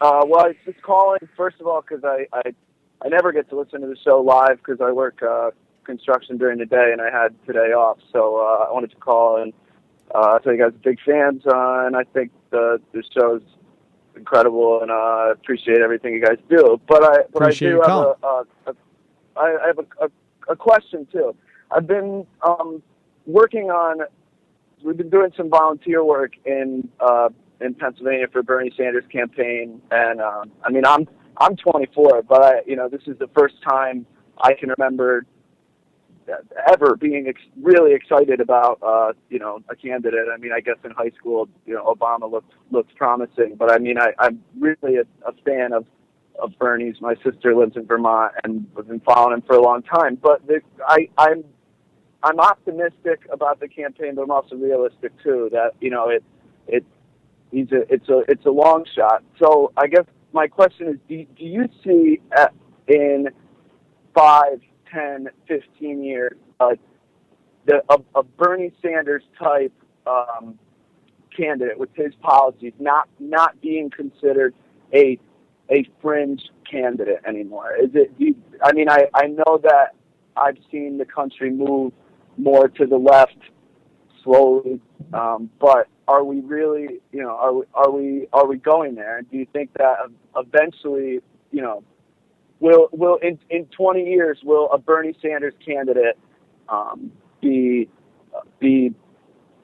Well, I was just calling, first of all, because I never get to listen to the show live because I work construction during the day, and I had today off. So I wanted to call and tell you guys are big fans, and I think the show's incredible, and I appreciate everything you guys do. But I do have a question, too. I've been working on, we've been doing some volunteer work in Pennsylvania for Bernie Sanders campaign, and I mean I'm 24, but this is the first time I can remember ever being really excited about a candidate. I mean, I guess in high school, Obama looked promising, but I mean I'm really a fan of Bernie's. My sister lives in Vermont, and I've been following him for a long time. But I'm optimistic about the campaign, but I'm also realistic too. That it's a long shot. So I guess my question is, do you see in 5, 10, 15 years a Bernie Sanders type candidate with his policies not being considered a fringe candidate anymore? Is it? I know that I've seen the country move more to the left slowly, but are we really, are we going there? And do you think that eventually, will in 20 years will a Bernie Sanders candidate be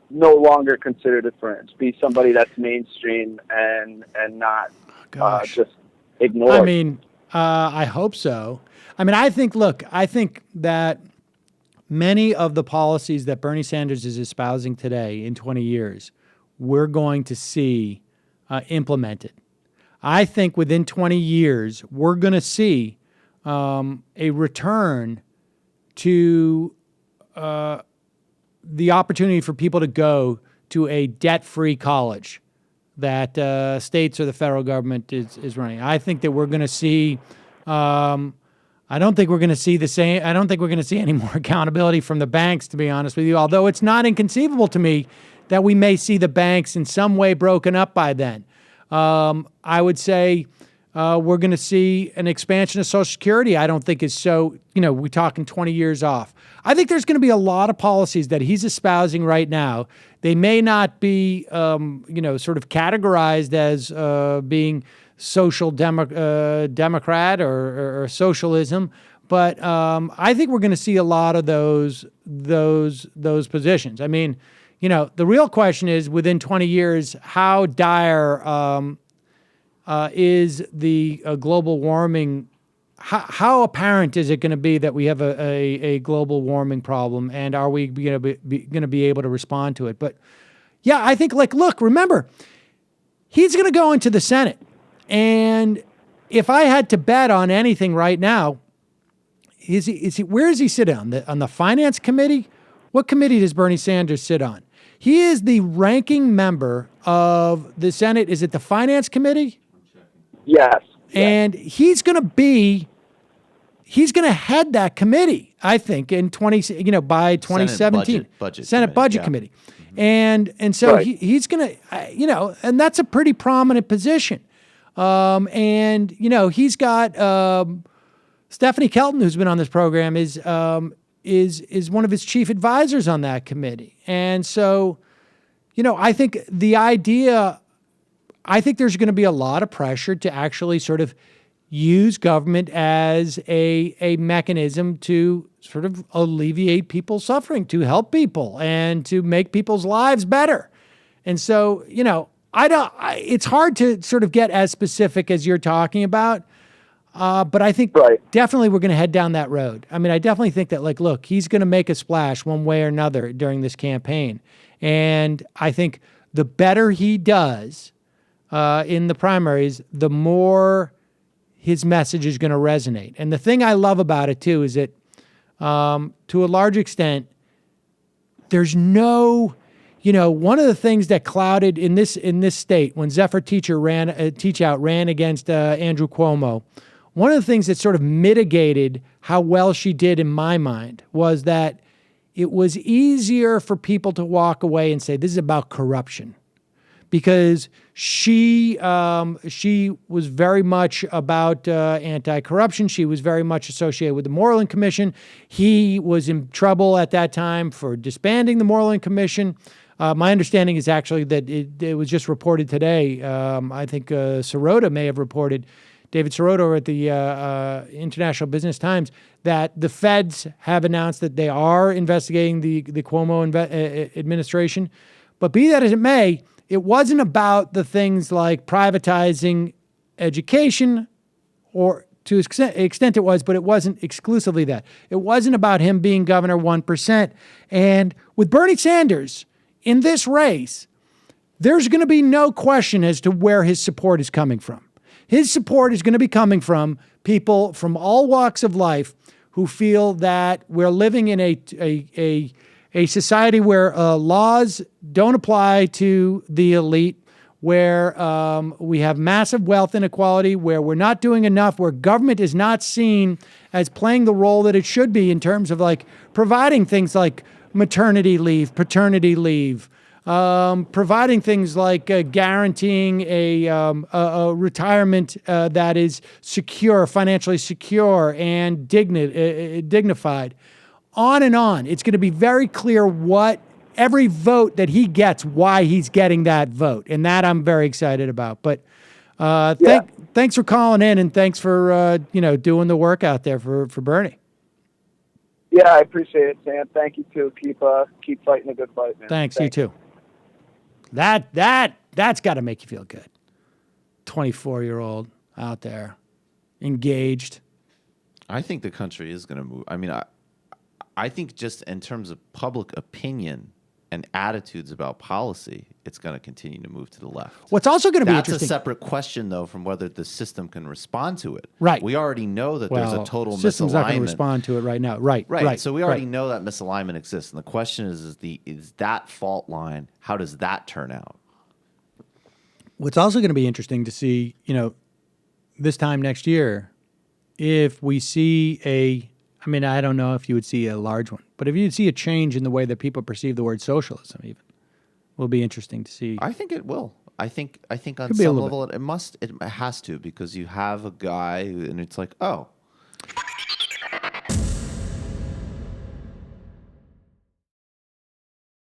no longer considered a fringe, be somebody that's mainstream and not just ignored? I mean, I hope so. I mean, I think that many of the policies that Bernie Sanders is espousing today in 20 years, we're going to see implemented. I think within 20 years, we're going to see a return to the opportunity for people to go to a debt-free college that states or the federal government is running. I think that we're going to see I don't think we're going to see the same. I don't think we're going to see any more accountability from the banks, to be honest with you, although it's not inconceivable to me that we may see the banks in some way broken up by then. I would say we're going to see an expansion of Social Security. I don't think is so, we're talking 20 years off. I think there's going to be a lot of policies that he's espousing right now. They may not be, sort of categorized as being social democrat or socialism, but I think we're going to see a lot of those positions. I mean, the real question is, within 20 years, how dire is the global warming? How apparent is it going to be that we have a global warming problem, and are we going to be able to respond to it? But yeah, I think, look, remember, he's going to go into the Senate. And if I had to bet on anything right now, where does he sit on the Finance Committee? What committee does Bernie Sanders sit on? He is the ranking member of the Senate. Is it the Finance Committee? Yes. And he's going to head that committee, I think, in by 2017. Senate Budget Committee. And so right. He's going to, and that's a pretty prominent position. And he's got Stephanie Kelton, who's been on this program, is one of his chief advisors on that committee. And so, I think there's going to be a lot of pressure to actually sort of use government as a mechanism to sort of alleviate people's suffering, to help people, and to make people's lives better. And so, it's hard to sort of get as specific as you're talking about, but I think definitely we're going to head down that road. I mean, I definitely think that, look, he's going to make a splash one way or another during this campaign. And I think the better he does in the primaries, the more his message is going to resonate. And the thing I love about it, too, is that to a large extent, there's no... one of the things that clouded in this state when Zephyr Teachout ran against Andrew Cuomo, one of the things that sort of mitigated how well she did in my mind was that it was easier for people to walk away and say, this is about corruption. because she was very much about anti-corruption. She was very much associated with the Moreland Commission. He was in trouble at that time for disbanding the Moreland Commission. My understanding is actually that it was just reported today. I think Sirota may have reported, David Sirota at the International Business Times, that the feds have announced that they are investigating the Cuomo administration. But be that as it may, it wasn't about the things like privatizing education, or to an extent it was, but it wasn't exclusively that. It wasn't about him being governor 1%. And with Bernie Sanders in this race, there's going to be no question as to where his support is coming from. His support is going to be coming from people from all walks of life who feel that we're living in a society where laws don't apply to the elite, where we have massive wealth inequality, where we're not doing enough, where government is not seen as playing the role that it should be in terms of like providing things like maternity leave, paternity leave, providing things like guaranteeing a retirement that is secure, financially secure and dignified. On and on. It's going to be very clear what every vote that he gets, why he's getting that vote. And that I'm very excited about. But thanks for calling in, and thanks for doing the work out there for Bernie. Yeah, I appreciate it, Sam. Thank you too. Keep fighting a good fight, man. Thanks. You too. That's got to make you feel good. 24-year-old out there, engaged. I think the country is going to move. I mean, I think just in terms of public opinion and attitudes about policy, it's going to continue to move to the left. What's also going to be That's interesting. a separate question, though, from whether the system can respond to it. Right. We already know that there's a total misalignment. The system's not going to respond to it right now. Right. So we already know that misalignment exists. And the question is that fault line, how does that turn out? What's also going to be interesting to see, this time next year, if we see I don't know if you would see a large one, but if you'd see a change in the way that people perceive the word socialism, even, will be interesting to see. I think it will. I think on some level it has to, because you have a guy and it's like, oh,